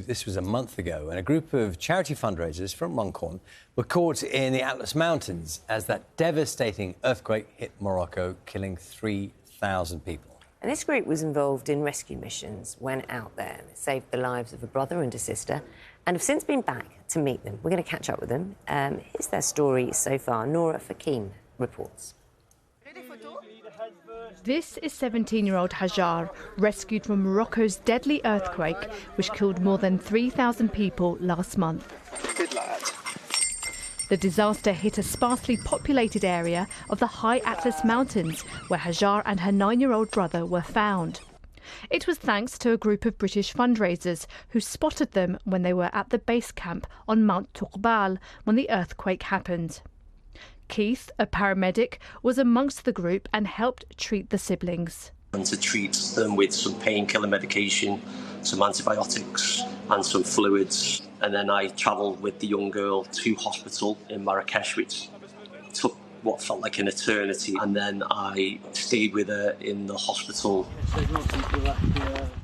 This was a month ago, and a group of charity fundraisers from Runcorn were caught in the Atlas Mountains as that devastating earthquake hit Morocco, killing 3,000 people. And this group was involved in rescue missions, went out there, saved the lives of a brother and a sister, and have since been back to meet them. We're going to catch up with them. Here's their story so far. Nora Fakim reports. This is 17-year-old Hajar, rescued from Morocco's deadly earthquake, which killed more than 3,000 people last month. Good lad. The disaster hit a sparsely populated area of the high Atlas Mountains, where Hajar and her 9-year-old brother were found. It was thanks to a group of British fundraisers who spotted them when they were at the base camp on Mount Tourbal when the earthquake happened. Keith, a paramedic, was amongst the group and helped treat the siblings. And to treat them with some painkiller medication, some antibiotics and some fluids. And then I travelled with the young girl to hospital in Marrakesh, which took what felt like an eternity. And then I stayed with her in the hospital.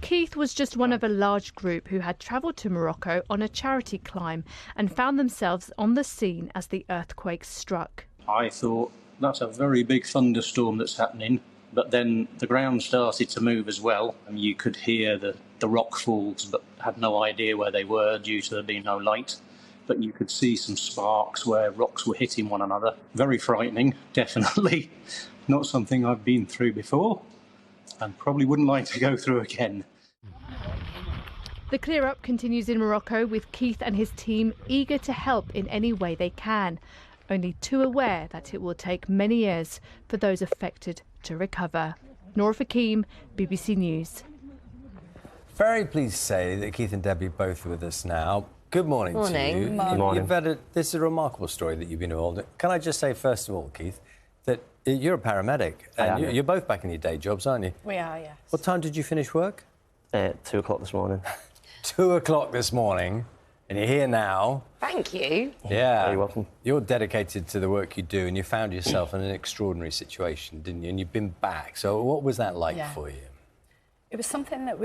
Keith was just one of a large group who had travelled to Morocco on a charity climb and found themselves on the scene as the earthquake struck. I thought, that's a very big thunderstorm that's happening, but then the ground started to move as well, and you could hear the rock falls, but had no idea where they were due to there being no light. But you could see some sparks where rocks were hitting one another. Very frightening, definitely. Not something I've been through before, and probably wouldn't like to go through again. The clear-up continues in Morocco, with Keith and his team eager to help in any way they can, only too aware that it will take many years for those affected to recover. Nora Fakim, BBC News. Very pleased to say that Keith and Debbie are both with us now. Good morning, to you. Morning. Morning. This is a remarkable story that you've been involved in. Can I just say, first of all, Keith, that you're a paramedic, and you're both back in your day jobs, aren't you? We are, yes. What time did you finish work? 2 o'clock this morning. 2 o'clock this morning, and you're here now. Thank you. Yeah. You're welcome. You're dedicated to the work you do, and you found yourself in an extraordinary situation, didn't you? And you've been back. So what was that like for you? It was something that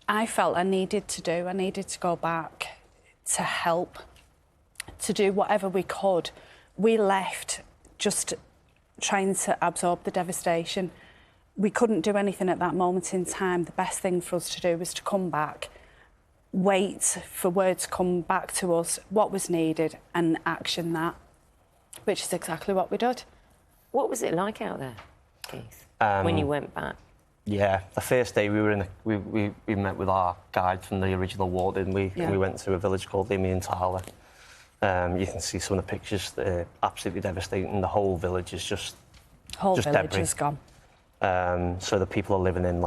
I felt I needed to do. I needed to go back to help, to do whatever we could. We left just trying to absorb the devastation. We couldn't do anything at that moment in time. The best thing for us to do was to come back, wait for word to come back to us, what was needed, and action that, which is exactly what we did. What was it like out there, Keith, when you went back? Yeah, the first day we were we met with our guide from the original warden. We went to a village called Imi Tala. You can see some of the pictures. They're absolutely devastating. The whole village is just Village debris. is gone. So the people are living in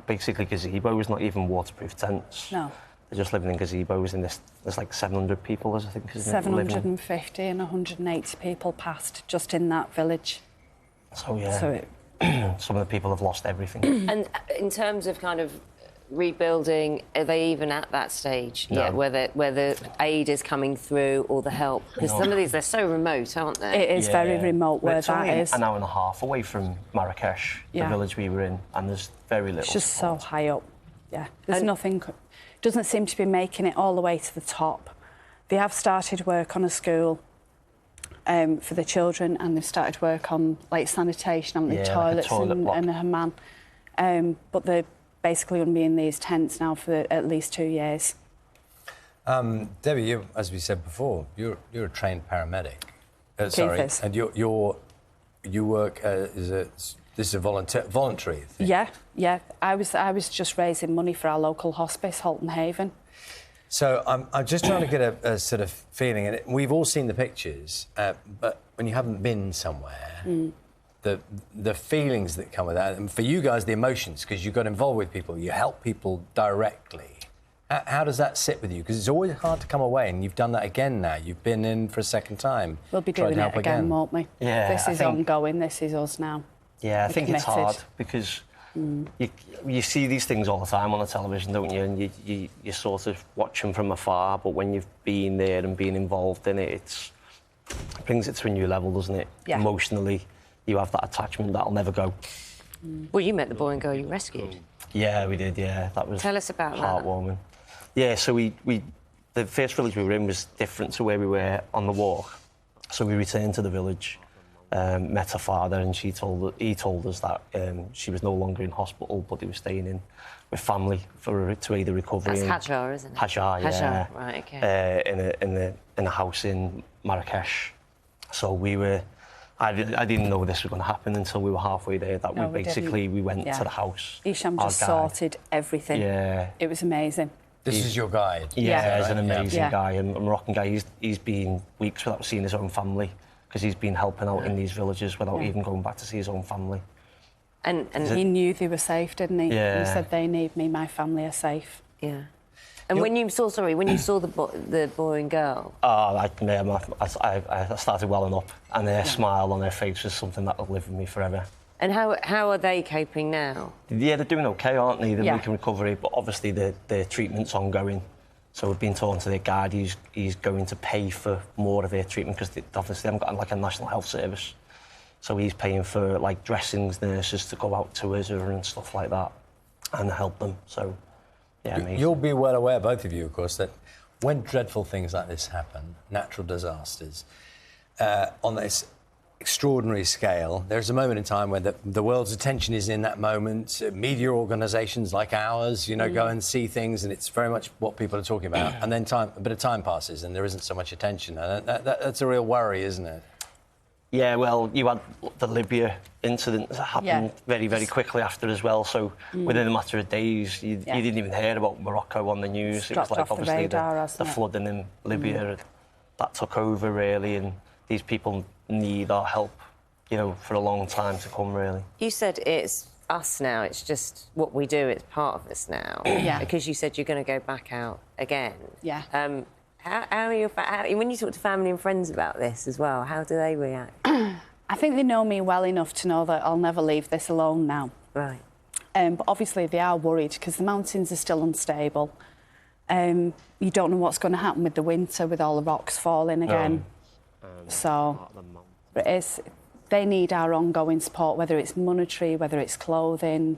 basically gazebos, not even waterproof tents. No. They're just living in gazebos, and there's like 700 people, I think, isn't it? 750 and 180 people passed just in that village. So yeah. So some of the people have lost everything. And in terms of kind of rebuilding, are they even at that stage yet, where the aid is coming through or the help? Because some of these, they're so remote, aren't they? It is very remote where that is. An hour and a half away from Marrakesh, the village we were in, and there's very little. It's just so high up. Yeah, there's nothing. Doesn't seem to be making it all the way to the top. They have started work on a school for the children, and they've started work on like sanitation, the toilets and a hammam. But they're basically going to be in these tents now for at least 2 years. Debbie, you, as we said before, you're a trained paramedic. Sorry, and you work this is a voluntary thing. Yeah. I was just raising money for our local hospice, Halton Haven. So I'm just trying to get a sort of feeling, and we've all seen the pictures, but when you haven't been somewhere, the feelings that come with that, and for you guys, the emotions, because you got involved with people, you help people directly. How does that sit with you? Because it's always hard to come away, and you've done that again now. You've been in for a second time. We'll be doing it again, won't we? Yeah. This is ongoing. This is us now. Yeah, I think it's hard because you see these things all the time on the television, don't you? And you sort of watch them from afar, but when you've been there and been involved in it, it brings it to a new level, doesn't it? Yeah. Emotionally, you have that attachment that'll never go. Well, you met the boy and girl you rescued. Yeah, we did, yeah. That was Tell us about heartwarming. Yeah, so the first village we were in was different to where we were on the walk. So we returned to the village, met her father, and he told us that she was no longer in hospital, but they were staying in with family to aid the recovery. That's Hajar, isn't it? Hajar, yeah. Hajar, right, okay. In a house in Marrakesh. So we were. I didn't know this was going to happen until we were halfway there. That we went to the house. Isham just sorted everything. Yeah. It was amazing. This is your guide. Yeah, he's an amazing guy, a Moroccan guy. He's been weeks without seeing his own family because he's been helping out in these villages without even going back to see his own family. And he knew they were safe, didn't he? Yeah. He said, they need me, my family are safe. Yeah. And when you saw the boy and girl... Oh, I started welling up, and their smile on their face was something that will live with me forever. And how are they coping now? Yeah, they're doing OK, aren't they? They're making recovery, but obviously their treatment's ongoing. So we've been talking to their guide, he's going to pay for more of their treatment because they obviously haven't got like a national health service. So he's paying for like dressings, nurses to go out to her and stuff like that and help them. So, yeah, amazing. You'll be well aware, both of you, of course, that when dreadful things like this happen, natural disasters, on this extraordinary scale, there's a moment in time where the world's attention is in that moment. Media organisations like ours, you know, go and see things, and it's very much what people are talking about. And then a bit of time passes, and there isn't so much attention. And that's a real worry, isn't it? Yeah, well, you had the Libya incident that happened very, very quickly after as well. So within a matter of days, you didn't even hear about Morocco on the news. It was like obviously the flooding in Libya that took over really, and these people need our help, you know, for a long time to come, really. You said it's us now, it's just what we do, it's part of us now. Because you said you're going to go back out again. Yeah. How are your when you talk to family and friends about this as well, how do they react? I think they know me well enough to know that I'll never leave this alone now. Right. But obviously they are worried because the mountains are still unstable. You don't know what's going to happen with the winter, with all the rocks falling again. But they need our ongoing support, whether it's monetary, whether it's clothing.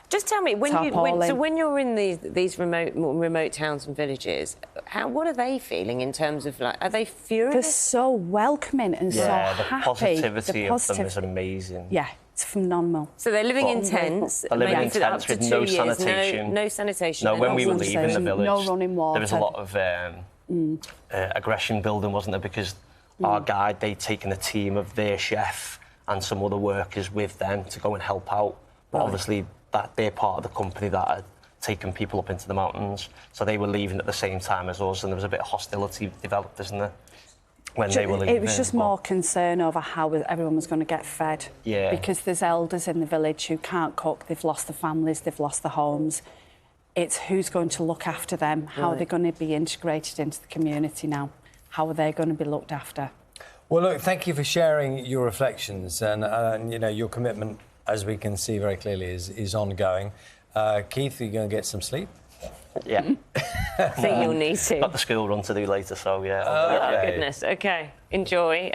Just tell me, when you're in these remote towns and villages, what are they feeling in terms of, like, are they furious? They're so welcoming and so happy. The positivity of them is amazing. Yeah, it's phenomenal. So they're living in tents. They're living in tents with no sanitation. No sanitation. No, when we were leaving the village, no running water. there was a lot of aggression building, wasn't there? Because our guide, they'd taken a team of their chef and some other workers with them to go and help out. But obviously, that they're part of the company that had taken people up into the mountains, so they were leaving at the same time as us, and there was a bit of hostility developed, isn't there, when they were leaving? It was just more concern over how everyone was going to get fed. Yeah. Because there's elders in the village who can't cook, they've lost their families, they've lost their homes. It's who's going to look after them, how are they going to be integrated into the community now, how are they going to be looked after. Well, look, thank you for sharing your reflections, and you know, your commitment, as we can see very clearly, is ongoing. Keith, are you going to get some sleep? Yeah. I think you'll need to. Got the school run to do later, so yeah. Oh, goodness. OK. Enjoy.